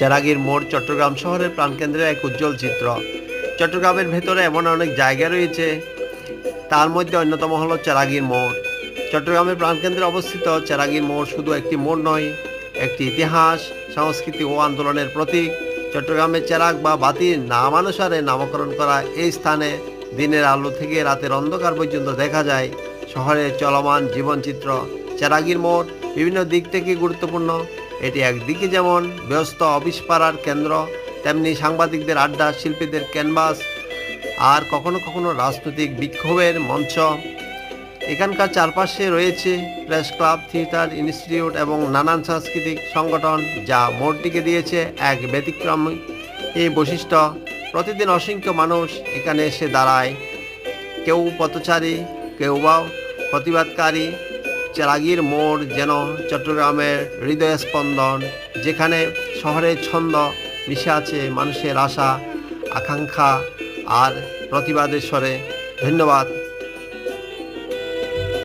চেরাগীর মোড় চট্টগ্রাম শহরের প্রাণকেন্দ্রের এক উজ্জ্বল চিত্র। চট্টগ্রামের ভেতরে এমন অনেক জায়গা রয়েছে, তার মধ্যে অন্যতম হলো চেরাগীর মোড়। চট্টগ্রামের প্রাণকেন্দ্রে অবস্থিত চেরাগীর মোড় শুধু একটি মোড় নয়, একটি ইতিহাস, সংস্কৃতি ও আন্দোলনের প্রতীক। চট্টগ্রামের চেরাগ বা বাতির নামানুসারে নামকরণ করা এই স্থানে দিনের আলো থেকে রাতের অন্ধকার পর্যন্ত দেখা যায় শহরের চলমান জীবনচিত্র। চেরাগীর মোড় বিভিন্ন দিক থেকে গুরুত্বপূর্ণ। এটি একদিকে যেমন ব্যস্ত অফিস পাড়ার কেন্দ্র, তেমনি সাংবাদিকদের আড্ডা, শিল্পীদের ক্যানভাস, আর কখনো কখনো রাজনৈতিক বিক্ষোভের মঞ্চ। এখানকার চারপাশে রয়েছে প্রেস ক্লাব, থিয়েটার, ইনস্টিটিউট এবং নানান সাংস্কৃতিক সংগঠন, যা মোড়টিকে দিয়েছে এক ব্যতিক্রমী এই বৈশিষ্ট্য। প্রতিদিন অসংখ্য মানুষ এখানে এসে দাঁড়ায়, কেউ পথচারী, কেউ বা প্রতিবাদকারী। চেরাগীর মোড় যেন চট্টগ্রামের হৃদয়স্পন্দন, যেখানে শহরের ছন্দ মিশে আছে মানুষের আশা, আকাঙ্ক্ষা আর প্রতিবাদের স্বরে। ধন্যবাদ।